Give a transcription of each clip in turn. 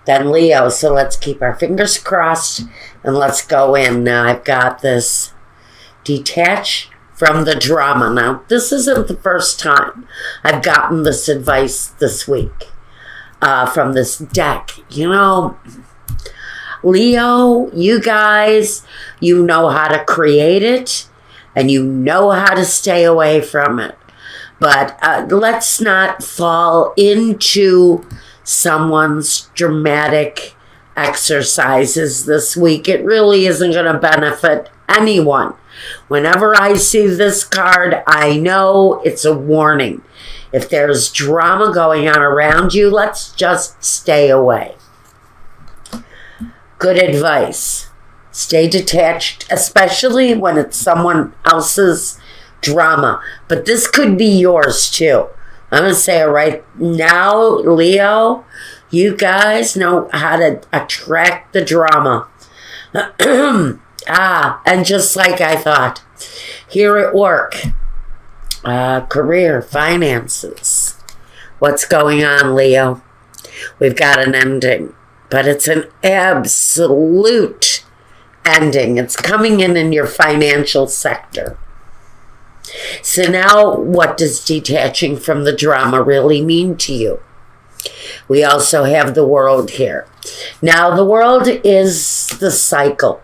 then Leo. So let's keep our fingers crossed and let's go in. Now I've got this detach from the drama. Now, this isn't the first time I've gotten this advice this week from this deck. You know, Leo, you guys, you know how to create it and you know how to stay away from it. But let's not fall into someone's dramatic exercises this week. It really isn't going to benefit anyone. Whenever I see this card, I know it's a warning. If there's drama going on around you, let's just stay away. Good advice. Stay detached, especially when it's someone else's drama. But this could be yours too. I'm going to say it right now, Leo, you guys know how to attract the drama. And just like I thought, here at work, career, finances. What's going on, Leo? We've got an ending, but it's an absolute ending. It's coming in your financial sector. So now, what does detaching from the drama really mean to you? We also have the world here. Now, the world is the cycle.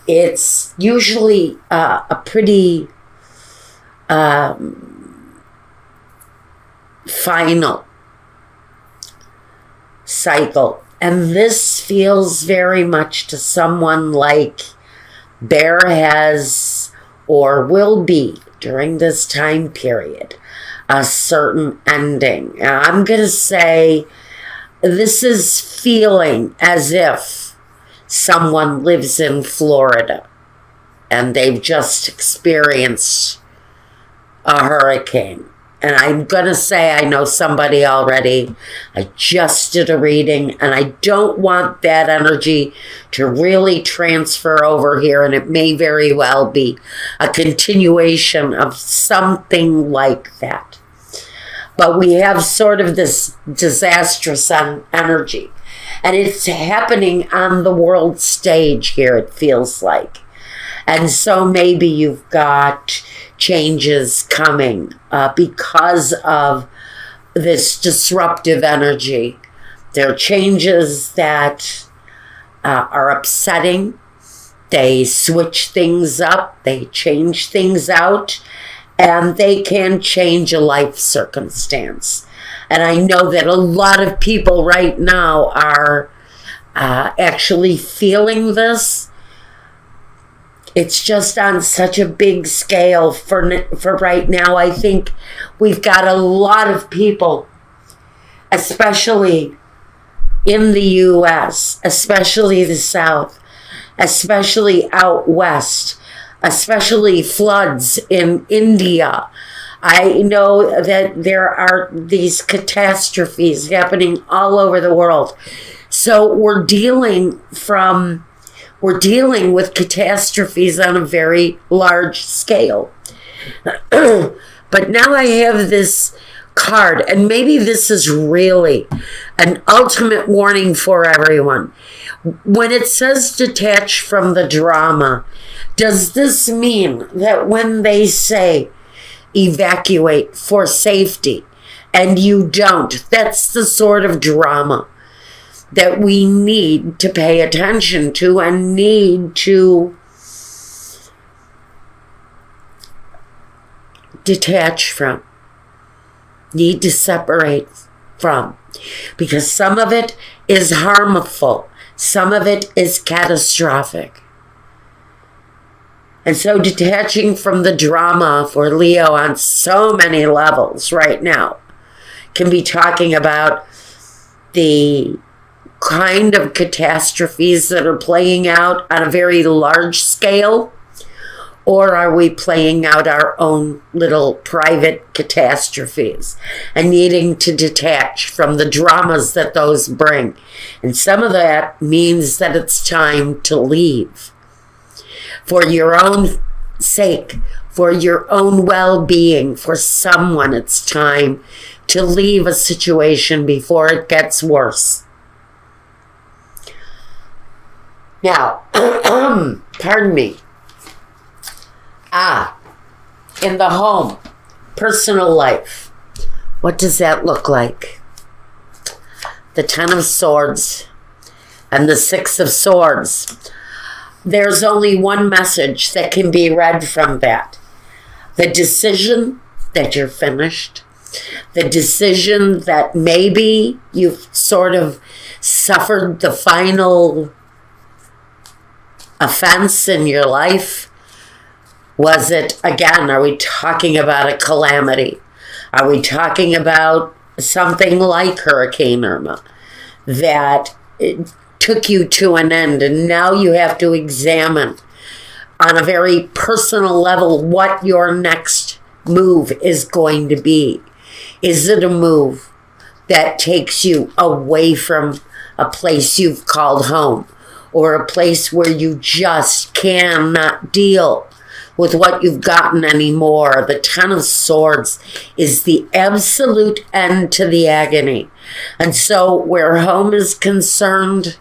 It's usually a pretty final cycle. And this feels very much to someone like Bear has or will be during this time period a certain ending. I'm going to say this is feeling as if someone lives in Florida and they've just experienced a hurricane. And I'm going to say I know somebody already. I just did a reading and I don't want that energy to really transfer over here. And it may very well be a continuation of something like that. But we have sort of this disastrous energy. And it's happening on the world stage here, it feels like. And so maybe you've got changes coming because of this disruptive energy. There are changes that are upsetting. They switch things up. They change things out. And they can change a life circumstance. And I know that a lot of people right now are actually feeling this. It's just on such a big scale for right now. I think we've got a lot of people, especially in the U.S., especially the South, especially out West, especially floods in India. I know that there are these catastrophes happening all over the world. So we're dealing with catastrophes on a very large scale. But now I have this card, and maybe this is really an ultimate warning for everyone. When it says detach from the drama, does this mean that when they say evacuate for safety and you don't, that's the sort of drama that we need to pay attention to and need to detach from, need to separate from, because some of it is harmful, some of it is catastrophic. And so detaching from the drama for Leo on so many levels right now can be talking about the kind of catastrophes that are playing out on a very large scale, or are we playing out our own little private catastrophes and needing to detach from the dramas that those bring? And some of that means that it's time to leave for your own sake, for your own well-being, for someone, it's time to leave a situation before it gets worse. Now, pardon me. In the home, personal life, what does that look like? The Ten of Swords and the Six of Swords. There's only one message that can be read from that. The decision that you're finished. The decision that maybe you've sort of suffered the final offense in your life. Was it, again, are we talking about a calamity? Are we talking about something like Hurricane Irma that it took you to an end, and now you have to examine on a very personal level what your next move is going to be? Is it a move that takes you away from a place you've called home, or a place where you just cannot deal with what you've gotten anymore? The Ten of Swords is the absolute end to the agony. And so where home is concerned,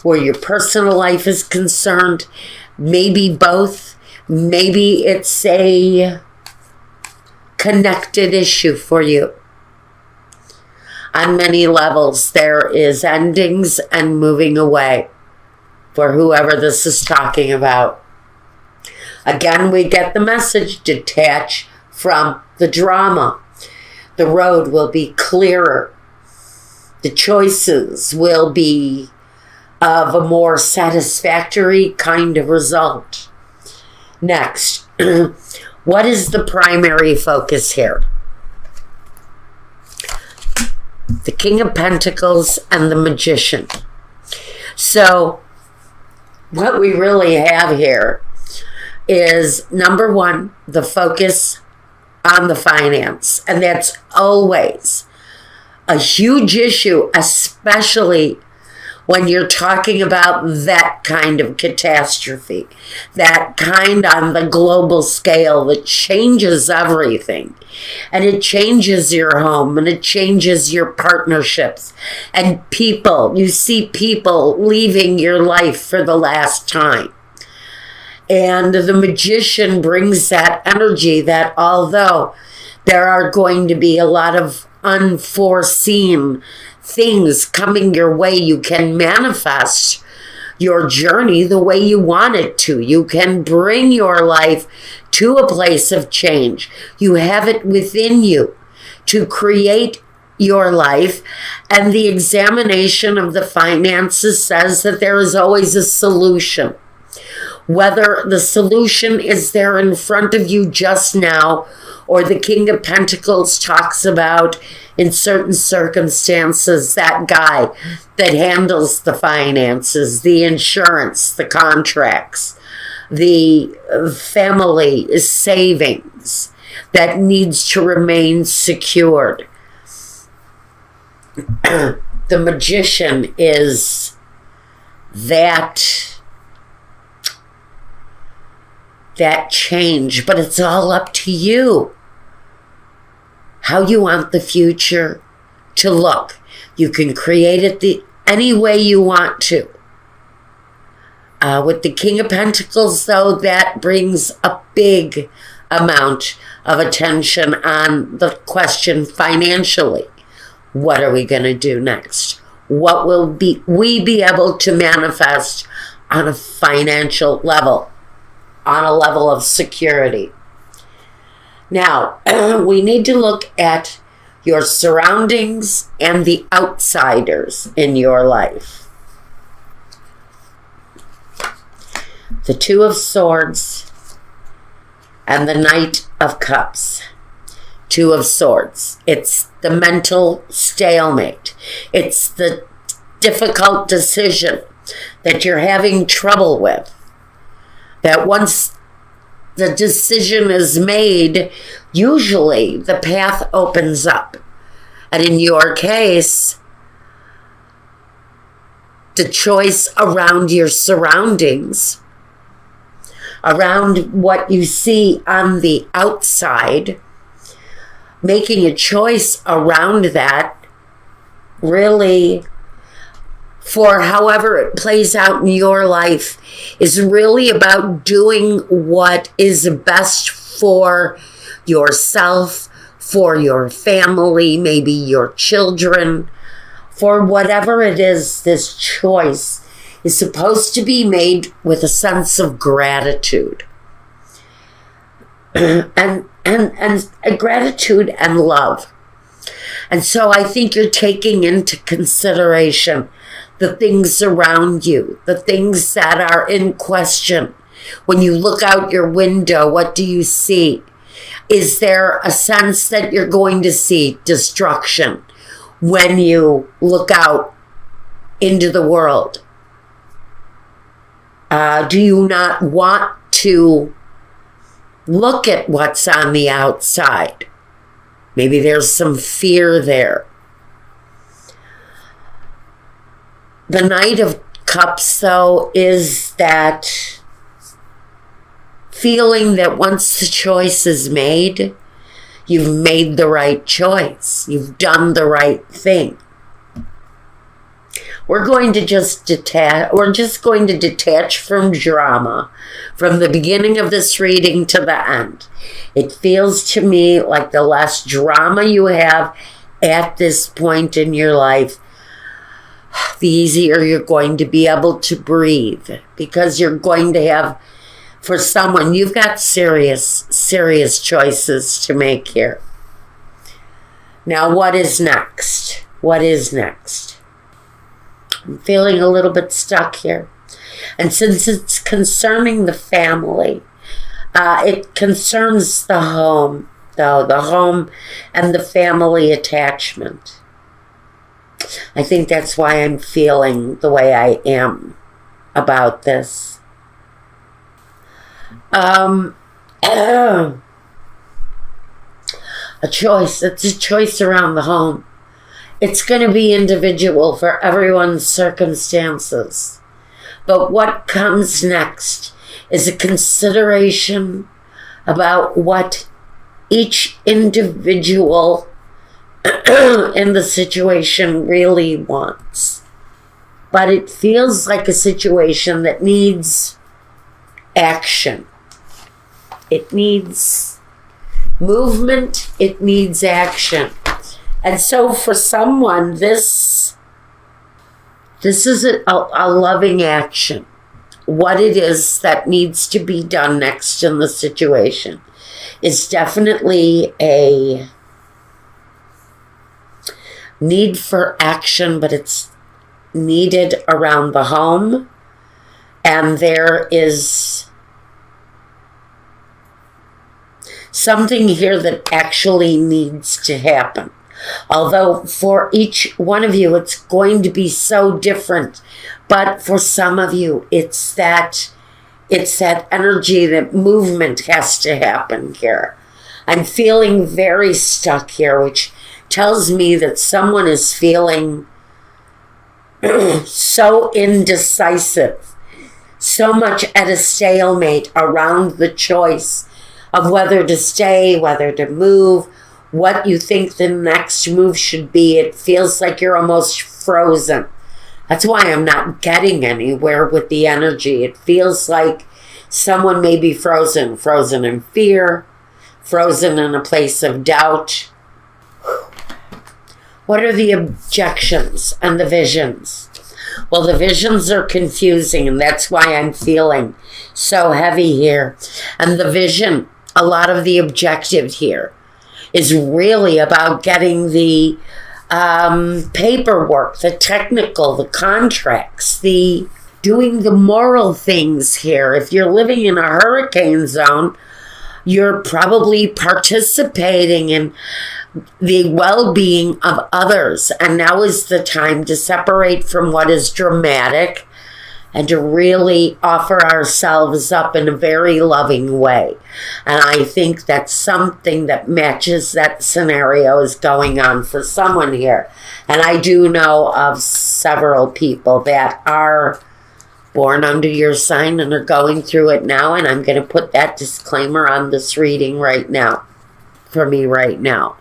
where your personal life is concerned, maybe both, maybe it's a connected issue for you. On many levels, there is endings and moving away for whoever this is talking about. Again, we get the message: detach from the drama. The road will be clearer. The choices will be of a more satisfactory kind of result. Next, what is the primary focus here? The King of Pentacles and the Magician. So what we really have here is, number one, the focus on the finance. And that's always a huge issue, especially when you're talking about that kind of catastrophe, that kind on the global scale that changes everything. And it changes your home, and it changes your partnerships and people. You see people leaving your life for the last time. And the Magician brings that energy that although there are going to be a lot of unforeseen things coming your way, you can manifest your journey the way you want it to. You can bring your life to a place of change. You have it within you to create your life. And the examination of the finances says that there is always a solution. Whether the solution is there in front of you just now, or the King of Pentacles talks about, in certain circumstances, that guy that handles the finances, the insurance, the contracts, the family savings that needs to remain secured. The Magician is that change, but it's all up to you how you want the future to look. You can create it any way you want to. With the King of Pentacles, though, that brings a big amount of attention on the question financially. What are we going to do next? What will we be able to manifest on a financial level, on a level of security? Now, we need to look at your surroundings and the outsiders in your life. The Two of Swords and the Knight of Cups. Two of Swords. It's the mental stalemate. It's the difficult decision that you're having trouble with. That once the decision is made, usually the path opens up. And in your case, the choice around your surroundings around what you see on the outside, making a choice around that, really, for however it plays out in your life, is really about doing what is best for yourself, for your family, maybe your children, for whatever it is. This choice is supposed to be made with a sense of gratitude and gratitude and love. And so I think you're taking into consideration the things around you, the things that are in question. When you look out your window, what do you see? Is there a sense that you're going to see destruction when you look out into the world? Do you not want to look at what's on the outside? Maybe there's some fear there. The Knight of Cups, though, is that feeling that once the choice is made, you've made the right choice. You've done the right thing. We're going to just detach. We're just going to detach from drama, from the beginning of this reading to the end. It feels to me like the less drama you have at this point in your life, the easier you're going to be able to breathe, because you're going to have, for someone, you've got serious choices to make here. Now, what is next? What is next? I'm feeling a little bit stuck here. And since it's concerning the family, it concerns the home, though, the home and the family attachment. I think that's why I'm feeling the way I am about this. A choice. It's a choice around the home. It's going to be individual for everyone's circumstances. But what comes next is a consideration about what each individual in the situation really wants. But it feels like a situation that needs action. It needs movement. It needs action. And so for someone, this is a loving action. What it is that needs to be done next in the situation is definitely a need for action, but it's needed around the home. And there is something here that actually needs to happen. Although for each one of you, it's going to be so different. But for some of you, it's that energy, that movement has to happen here. I'm feeling very stuck here, which tells me that someone is feeling so indecisive, so much at a stalemate around the choice of whether to stay, whether to move, what you think the next move should be. It feels like you're almost frozen. That's why I'm not getting anywhere with the energy. It feels like someone may be frozen in fear, frozen in a place of doubt. What are the objections and the visions? Well, the visions are confusing, and that's why I'm feeling so heavy here. And the vision, a lot of the objective here is really about getting the paperwork, the technical, the contracts, the doing the moral things here. If you're living in a hurricane zone, you're probably participating in the well-being of others. And now is the time to separate from what is dramatic and to really offer ourselves up in a very loving way. And I think that's something that matches that scenario is going on for someone here. And I do know of several people that are born under your sign and are going through it now. And I'm going to put that disclaimer on this reading right now, for me right now.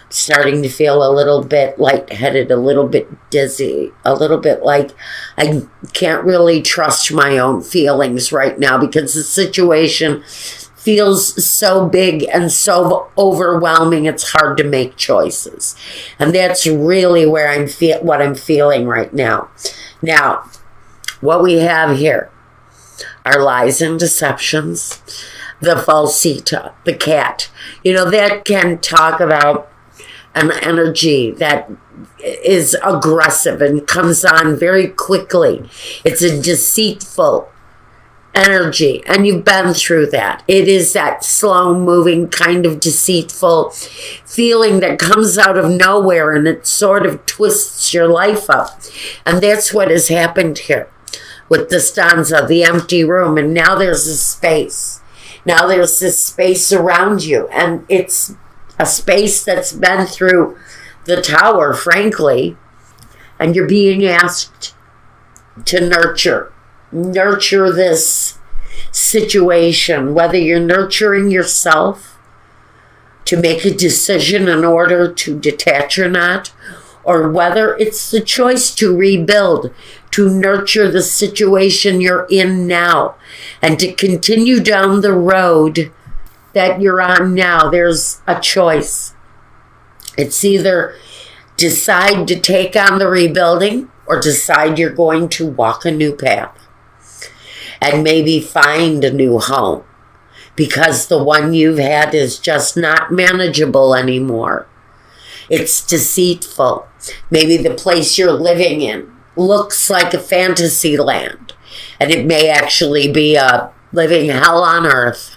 Starting to feel a little bit lightheaded, a little bit dizzy, a little bit like I can't really trust my own feelings right now because the situation feels so big and so overwhelming, it's hard to make choices. And that's really where what I'm feeling right now. Now, what we have here are lies and deceptions, the falsita, the cat. You know, that can talk about an energy that is aggressive and comes on very quickly. It's a deceitful energy, and you've been through that. It is that slow-moving kind of deceitful feeling that comes out of nowhere, and it sort of twists your life up. And that's what has happened here with the stanza, the empty room, and now there's a space. Now there's this space around you, and it's a space that's been through the tower, frankly, and you're being asked to nurture this situation, whether you're nurturing yourself to make a decision in order to detach or not, or whether it's the choice to rebuild, to nurture the situation you're in now, and to continue down the road that you're on now. There's a choice. It's either decide to take on the rebuilding or decide you're going to walk a new path and maybe find a new home because the one you've had is just not manageable anymore. It's deceitful. Maybe the place you're living in looks like a fantasy land, and it may actually be a living hell on earth.